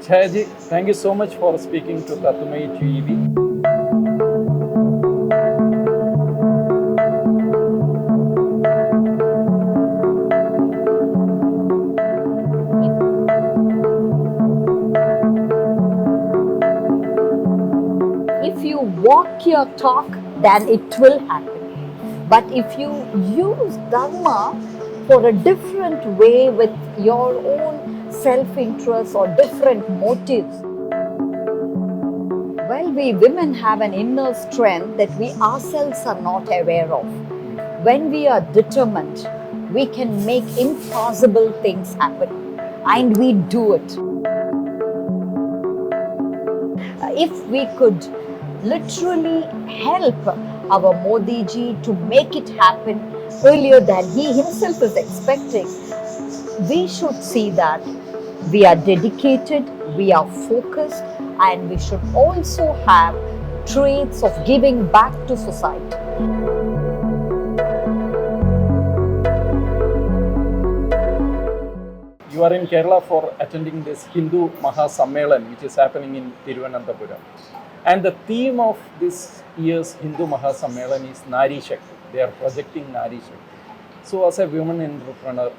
Chayaji, thank you so much for speaking to Tatwamayi TV. If you walk your talk, then it will happen. But if you use Dharma for a different way with your own self interest or different motives, well, we women have an inner strength that we ourselves are not aware of. When we are determined, we can make impossible things happen, and we do it. If we could literally help our Modi ji to make it happen earlier than he himself is expecting, we should see that we are dedicated, we are focused, and we should also have traits of giving back to society. You are in Kerala for attending this Hindu Mahasammelan, which is happening in Thiruvananthapuram. And the theme of this year's Hindu Mahasammelan is Nari Shakti. They are projecting Nari Shakti. So, as a woman entrepreneur,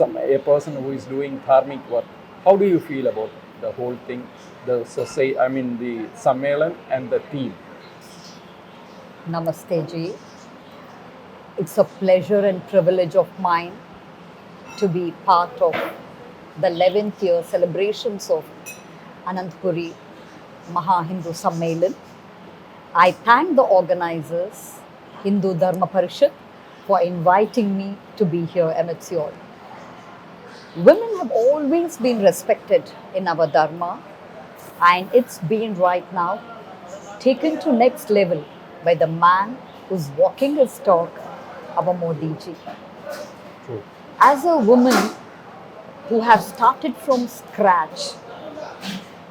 a person who is doing dharmic work, how do you feel about the whole thing, the society, the Sammelan and the theme? Namaste ji. It's a pleasure and privilege of mine to be part of the 11th year celebrations of Anantapuri Maha Hindu Sammelan. I thank the organizers, Hindu Dharma Parishad, for inviting me to be here amidst you all. Women have always been respected in our Dharma, and it's been right now taken to next level by the man who's walking his talk, our Modi ji. True. As a woman who has started from scratch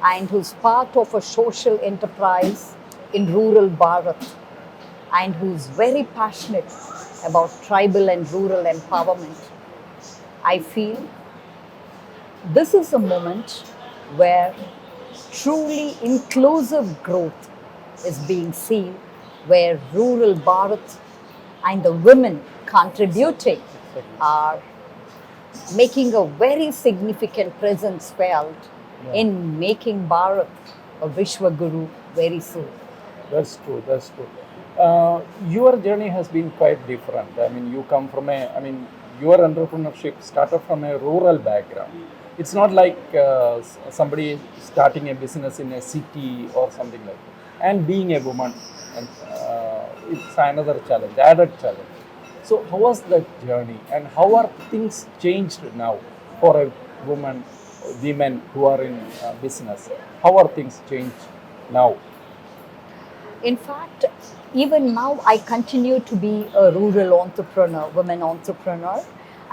and who's part of a social enterprise in rural Bharat and who's very passionate about tribal and rural empowerment, I feel this is a moment where truly inclusive growth is being seen, where rural Bharat and the women contributing are making a very significant presence felt in making Bharat a Vishwa Guru very soon. That's true. That's true. Your journey has been quite different. You come from your entrepreneurship started from a rural background. It's not like somebody starting a business in a city or something like that. And being a woman, and it's another challenge, added challenge. So, how was that journey, and how are things changed now for a women who are in business? How are things changed now? In fact, even now I continue to be a rural entrepreneur, women entrepreneur,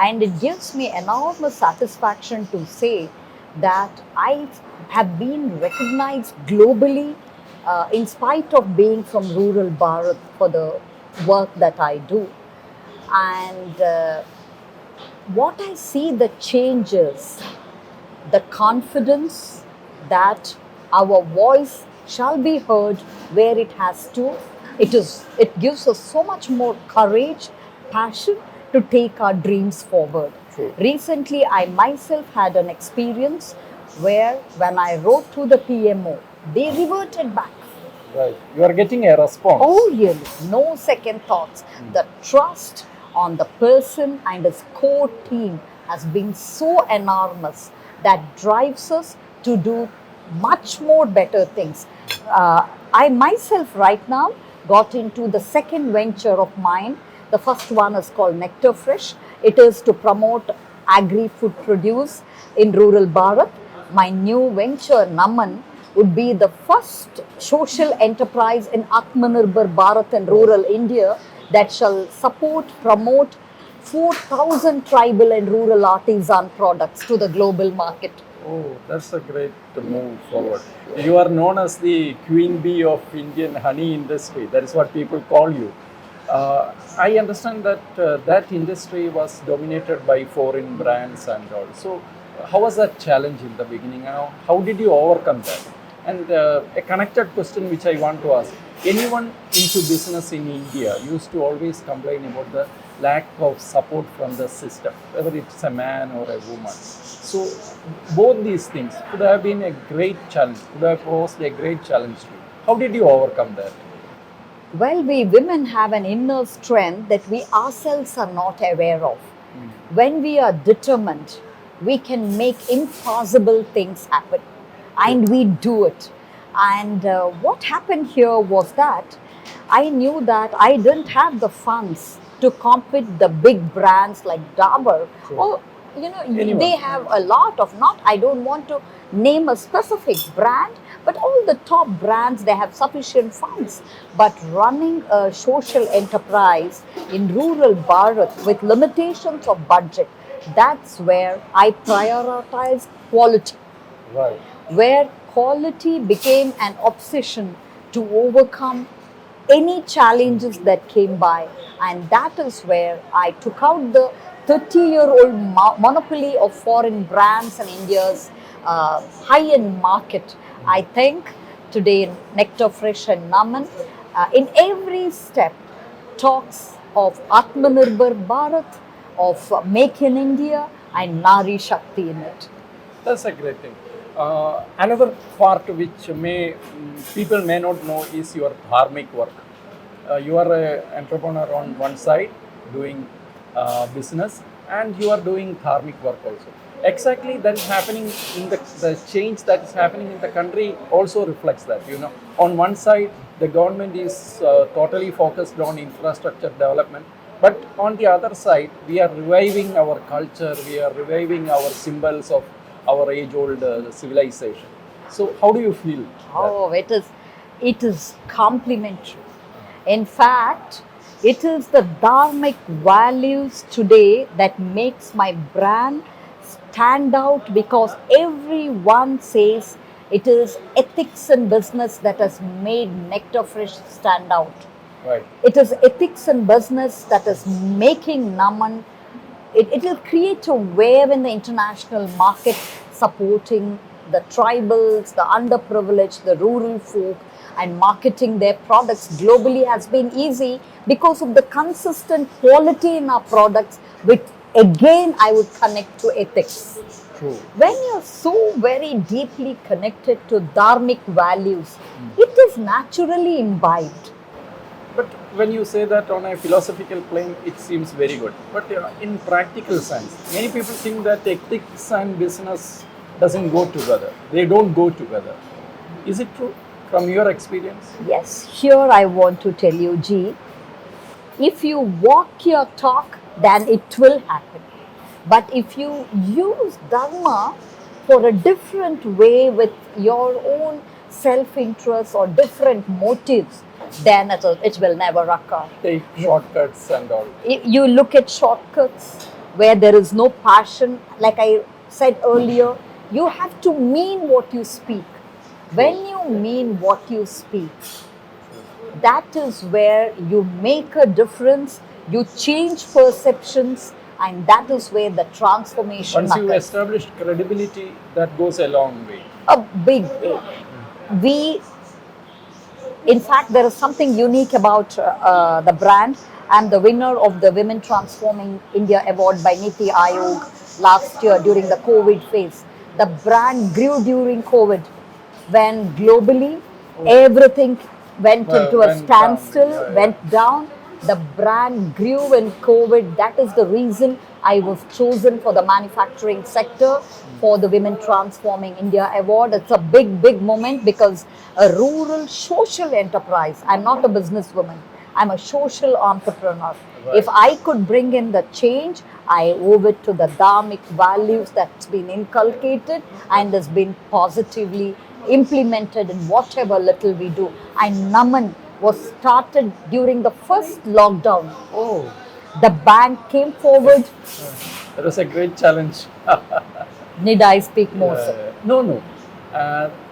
and it gives me enormous satisfaction to say that I have been recognized globally in spite of being from rural Bharat for the work that I do. And what I see the changes, the confidence that our voice shall be heard where it has to. It gives us so much more courage, passion to take our dreams forward. True. Recently, I myself had an experience where when I wrote to the PMO, they reverted back. Right, you are getting a response. Oh, really? No second thoughts. The trust on the person and his core team has been so enormous that drives us to do much more better things. I myself right now got into the second venture of mine. The first one is called Nectar Fresh. It is to promote agri-food produce in rural Bharat. My new venture, Naman, would be the first social enterprise in Atmanirbhar Bharat and rural India that shall support, promote 4,000 tribal and rural artisan products to the global market. Oh, that's a great move forward. You are known as the queen bee of Indian honey industry. That is what people call you. I understand that that industry was dominated by foreign brands and all. So, how was that challenge in the beginning? How did you overcome that? And a connected question which I want to ask: anyone into business in India used to always complain about the lack of support from the system, whether it's a man or a woman. So both these things could have been a great challenge, could have posed a great challenge to you. How did you overcome that? Well, we women have an inner strength that we ourselves are not aware of. When we are determined, we can make impossible things happen, and we do it. And what happened here was that I knew that I didn't have the funds to compete the big brands like Dabur, Sure. or Anyone. they have a lot of, not, I don't want to name a specific brand, but all the top brands, they have sufficient funds. But running a social enterprise in rural Bharat with limitations of budget, that's where I prioritize quality, Right. where quality became an obsession to overcome any challenges that came by. And that is where I took out the 30-year-old monopoly of foreign brands in India's high-end market. I think today Nectar Fresh and Naman, in every step, talks of Atmanirbhar Bharat, of Make in India, and Nari Shakti in it. That's a great thing. Another part which people may not know is your dharmic work. You are an entrepreneur on one side doing business, and you are doing dharmic work also. Exactly, that is happening in the change that is happening in the country also reflects that. On one side, the government is totally focused on infrastructure development, but on the other side, we are reviving our culture, we are reviving our symbols of our age-old civilization. So, how do you feel? Oh, it is complementary. In fact, it is the dharmic values today that makes my brand stand out, because everyone says it is ethics in business that has made Nectar Fresh stand out. Right. It is ethics in business that is making Naman. It will create a wave in the international market, supporting the tribals, the underprivileged, the rural folk, and marketing their products globally has been easy because of the consistent quality in our products, which again I would connect to ethics. True. When you're so very deeply connected to dharmic values, it is naturally imbibed. But when you say that on a philosophical plane, it seems very good. But in practical sense, many people think that ethics and business doesn't go together. They don't go together. Is it true from your experience? Yes, here I want to tell you, G, if you walk your talk, then it will happen. But if you use Dharma for a different way with your own self-interest or different motives, then it will never occur. Take shortcuts and all. You look at shortcuts where there is no passion. Like I said earlier, you have to mean what you speak. When you mean what you speak, that is where you make a difference, you change perceptions, and that is where the transformation Once you occurs. establish credibility, that goes a long way. A big way. In fact, there is something unique about the brand. I'm the winner of the Women Transforming India Award by Niti Aayog last year during the COVID phase. The brand grew during COVID, when globally everything went into a went standstill, down. Yeah. went down. The brand grew in COVID. That is the reason I was chosen for the manufacturing sector for the Women Transforming India Award. It's a big, big moment, because a rural social enterprise, I'm not a businesswoman, I'm a social entrepreneur. Right. If I could bring in the change, I owe it to the dharmic values that's been inculcated and has been positively implemented in whatever little we do. And Naman was started during the first lockdown. Oh, The bank came forward. that was a great challenge. Need I speak more, sir? No.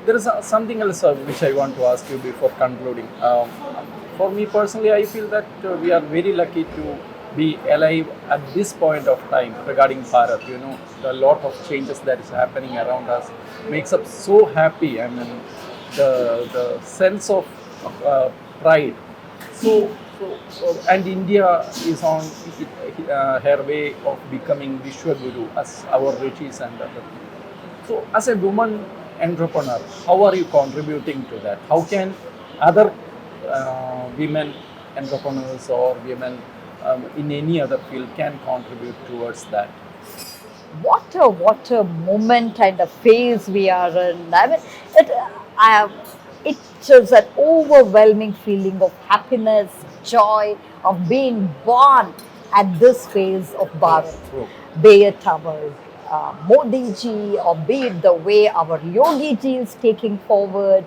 There is something else which I want to ask you before concluding. For me personally, I feel that we are very lucky to be alive at this point of time regarding Bharat. You know, the lot of changes that is happening around us makes us so happy. I mean, the sense of pride. And India is on her way of becoming Vishwaguru as our rishis and other people. So, as a woman entrepreneur, how are you contributing to that? How can other women entrepreneurs or women in any other field can contribute towards that? What a moment and a phase we are in. I mean, it is an overwhelming feeling of happiness, joy, of being born at this phase of Bharat. True. Be it our Modi ji, or be it the way our Yogi ji is taking forward.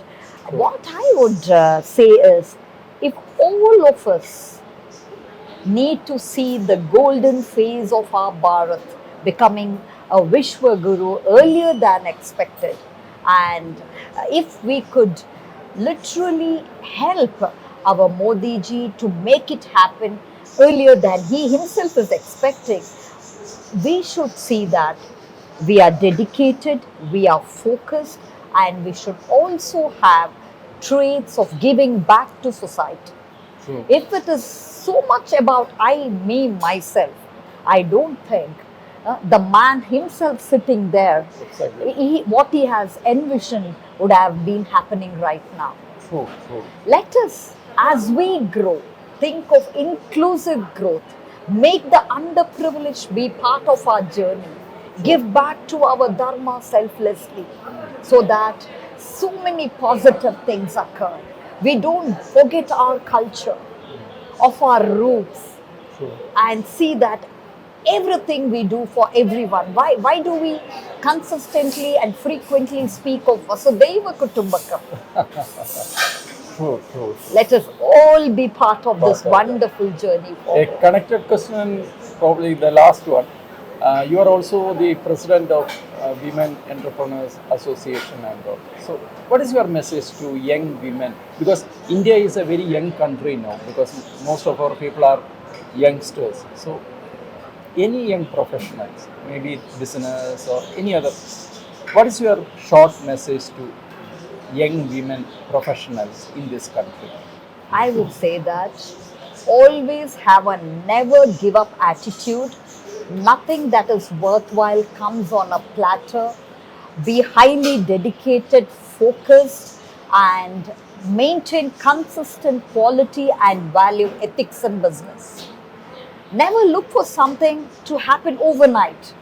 What I would say is, if all of us need to see the golden phase of our Bharat becoming a Vishwaguru earlier than expected, and if we could literally help our Modi ji to make it happen earlier than he himself is expecting, we should see that we are dedicated, we are focused, and we should also have traits of giving back to society. True. If it is so much about I, me, myself, I don't think the man himself sitting there, Exactly. what he has envisioned would have been happening right now. True. True. Let us, as we grow, think of inclusive growth, make the underprivileged be part of our journey, give back to our Dharma selflessly, so that so many positive things occur. We don't forget our culture, of our roots, True. and see that everything we do for everyone. Why do we consistently and frequently speak of Vasudhaiva Kutumbakam? True. True. Let us all be part of this Part of that. wonderful journey A forward. connected question, probably the last one. You are also the president of Women Entrepreneurs Association and all. So, what is your message to young women? Because India is a very young country now, because most of our people are youngsters. So, any young professionals, maybe business or any other, what is your short message to young women professionals in this country? I would say that always have a never give up attitude. Nothing that is worthwhile comes on a platter. Be highly dedicated, focused, and maintain consistent quality and value ethics in business. Never look for something to happen overnight.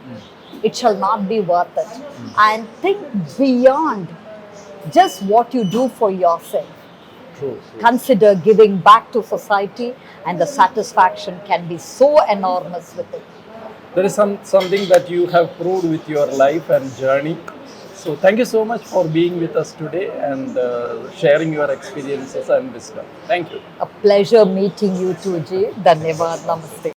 It shall not be worth it. And think beyond just what you do for yourself. True. Consider giving back to society, and the satisfaction can be so enormous with it. There is something that you have proved with your life and journey. So, thank you so much for being with us today and sharing your experiences and wisdom. Thank you. A pleasure meeting you too, Ji. Dhanyavad. Namaste.